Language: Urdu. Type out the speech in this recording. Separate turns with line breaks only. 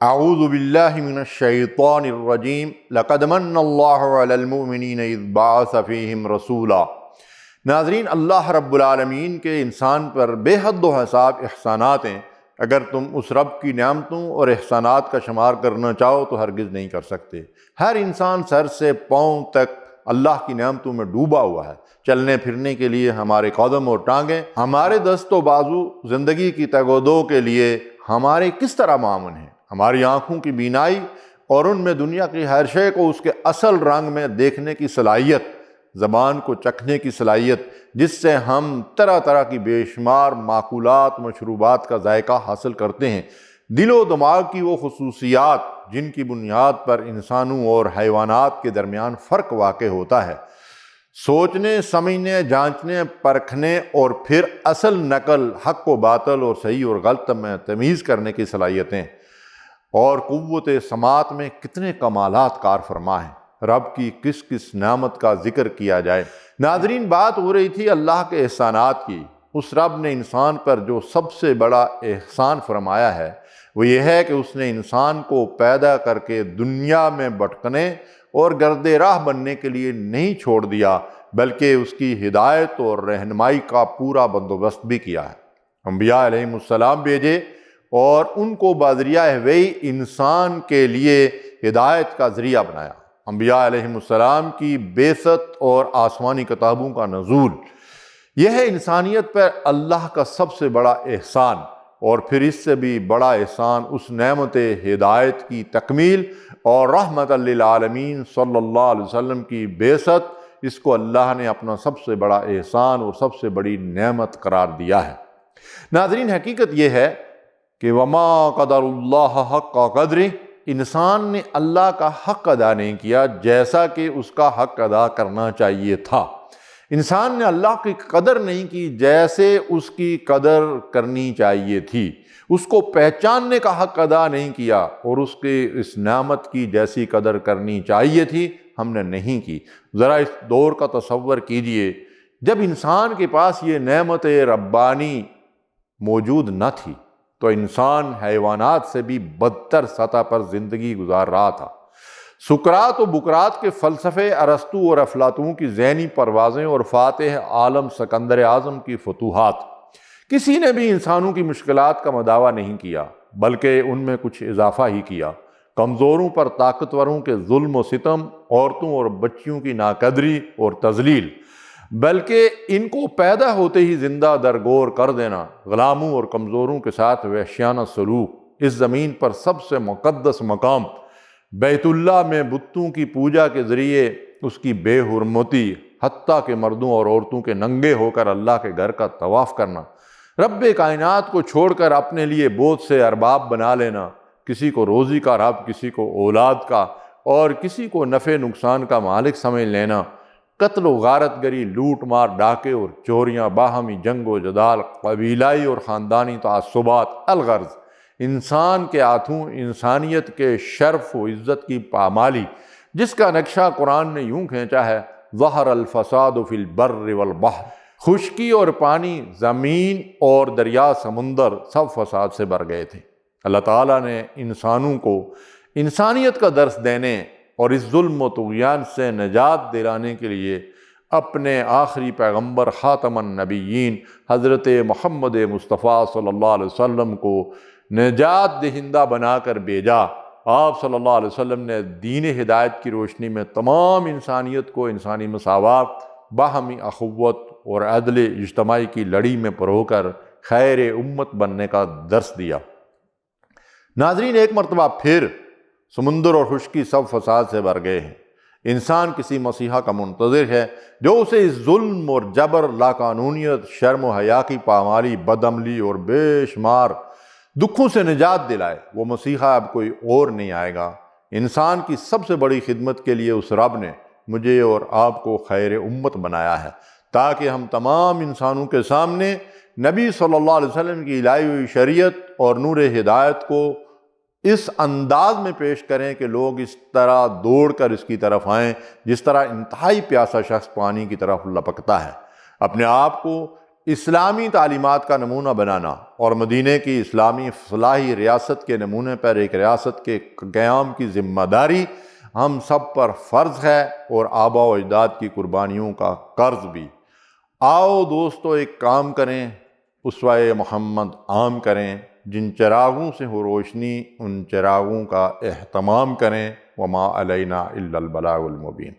اعوذ باللہ من الشیطان الرجیم لقد من اللہ علی المؤمنین اذ بعث فیہم رسولا۔ ناظرین، اللہ رب العالمین کے انسان پر بے حد و حساب احسانات ہیں۔ اگر تم اس رب کی نعمتوں اور احسانات کا شمار کرنا چاہو تو ہرگز نہیں کر سکتے۔ ہر انسان سر سے پاؤں تک اللہ کی نعمتوں میں ڈوبا ہوا ہے۔ چلنے پھرنے کے لیے ہمارے قدم اور ٹانگیں، ہمارے دست و بازو، زندگی کی تگ و دو کے لیے ہمارے کس طرح معاون ہیں۔ ہماری آنکھوں کی بینائی اور ان میں دنیا کی ہر شے کو اس کے اصل رنگ میں دیکھنے کی صلاحیت، زبان کو چکھنے کی صلاحیت، جس سے ہم طرح طرح کی بے شمار معقولات، مشروبات کا ذائقہ حاصل کرتے ہیں، دل و دماغ کی وہ خصوصیات جن کی بنیاد پر انسانوں اور حیوانات کے درمیان فرق واقع ہوتا ہے، سوچنے، سمجھنے، جانچنے، پرکھنے اور پھر اصل نقل، حق و باطل اور صحیح اور غلط میں تمیز کرنے کی صلاحیتیں، اور قوت سماعت میں کتنے کمالات کار فرما ہیں۔ رب کی کس کس نعمت کا ذکر کیا جائے۔ ناظرین، بات ہو رہی تھی اللہ کے احسانات کی۔ اس رب نے انسان پر جو سب سے بڑا احسان فرمایا ہے وہ یہ ہے کہ اس نے انسان کو پیدا کر کے دنیا میں بھٹکنے اور گرد راہ بننے کے لیے نہیں چھوڑ دیا، بلکہ اس کی ہدایت اور رہنمائی کا پورا بندوبست بھی کیا ہے۔ انبیاء علیہم السلام بھیجے اور ان کو بذریعہ وحی انسان کے لیے ہدایت کا ذریعہ بنایا۔ انبیاء علیہم السلام کی بعثت اور آسمانی کتابوں کا نزول، یہ ہے انسانیت پر اللہ کا سب سے بڑا احسان، اور پھر اس سے بھی بڑا احسان اس نعمت ہدایت کی تکمیل اور رحمت للعالمین صلی اللہ علیہ وسلم کی بعثت۔ اس کو اللہ نے اپنا سب سے بڑا احسان اور سب سے بڑی نعمت قرار دیا ہے۔ ناظرین، حقیقت یہ ہے کہ وما قدر اللہ حق قدر، انسان نے اللہ کا حق ادا نہیں کیا جیسا کہ اس کا حق ادا کرنا چاہیے تھا۔ انسان نے اللہ کی قدر نہیں کی جیسے اس کی قدر کرنی چاہیے تھی۔ اس کو پہچاننے کا حق ادا نہیں کیا اور اس کے اس نعمت کی جیسی قدر کرنی چاہیے تھی ہم نے نہیں کی۔ ذرا اس دور کا تصور کیجئے جب انسان کے پاس یہ نعمت ربانی موجود نہ تھی تو انسان حیوانات سے بھی بدتر سطح پر زندگی گزار رہا تھا۔ سقراط و بقراط کے فلسفے، ارسطو اور افلاطون کی ذہنی پروازیں اور فاتح عالم سکندر اعظم کی فتوحات، کسی نے بھی انسانوں کی مشکلات کا مداوع نہیں کیا، بلکہ ان میں کچھ اضافہ ہی کیا۔ کمزوروں پر طاقتوروں کے ظلم و ستم، عورتوں اور بچیوں کی ناقدری اور تذلیل، بلکہ ان کو پیدا ہوتے ہی زندہ درگور کر دینا، غلاموں اور کمزوروں کے ساتھ وحشیانہ سلوک۔ اس زمین پر سب سے مقدس مقام بیت اللہ میں بتوں کی پوجا کے ذریعے اس کی بے حرمتی، حتیٰ کہ مردوں اور عورتوں کے ننگے ہو کر اللہ کے گھر کا طواف کرنا، رب کائنات کو چھوڑ کر اپنے لیے بہت سے ارباب بنا لینا، کسی کو روزی کا رب، کسی کو اولاد کا، اور کسی کو نفع نقصان کا مالک سمجھ لینا، قتل و غارت گری، لوٹ مار، ڈاکے اور چوریاں، باہمی جنگ و جدال، قبیلائی اور خاندانی تعصبات، الغرض انسان کے ہاتھوں انسانیت کے شرف و عزت کی پامالی، جس کا نقشہ قرآن نے یوں کھینچا ہے: ظہر الفساد فی البر والبحر، خشکی اور پانی، زمین اور دریا سمندر سب فساد سے بھر گئے تھے۔ اللہ تعالیٰ نے انسانوں کو انسانیت کا درس دینے اور اس ظلم و طغیان سے نجات دلانے کے لیے اپنے آخری پیغمبر خاتم النبیین حضرت محمد مصطفیٰ صلی اللہ علیہ وسلم کو نجات دہندہ بنا کر بھیجا۔ آپ صلی اللہ علیہ وسلم نے دین ہدایت کی روشنی میں تمام انسانیت کو انسانی مساوات، باہمی اخوت اور عدل اجتماعی کی لڑی میں پرو کر خیر امت بننے کا درس دیا۔ ناظرین، ایک مرتبہ پھر سمندر اور خشکی سب فساد سے بھر گئے ہیں۔ انسان کسی مسیحا کا منتظر ہے جو اسے اس ظلم اور جبر، لاقانونیت، شرم و حیا کی پامالی، بدعملی اور بے شمار دکھوں سے نجات دلائے۔ وہ مسیحا اب کوئی اور نہیں آئے گا۔ انسان کی سب سے بڑی خدمت کے لیے اس رب نے مجھے اور آپ کو خیر امت بنایا ہے، تاکہ ہم تمام انسانوں کے سامنے نبی صلی اللہ علیہ وسلم کی الہی ہوئی شریعت اور نور ہدایت کو اس انداز میں پیش کریں کہ لوگ اس طرح دوڑ کر اس کی طرف آئیں جس طرح انتہائی پیاسا شخص پانی کی طرف لپکتا ہے۔ اپنے آپ کو اسلامی تعلیمات کا نمونہ بنانا اور مدینہ کی اسلامی فلاحی ریاست کے نمونے پر ایک ریاست کے قیام کی ذمہ داری ہم سب پر فرض ہے، اور آباء و اجداد کی قربانیوں کا قرض بھی۔ آؤ دوستو ایک کام کریں، اسوہ محمد عام کریں، جن چراغوں سے ہو روشنی ان چراغوں کا اہتمام کریں۔ وما علینا الا البلاغ المبین۔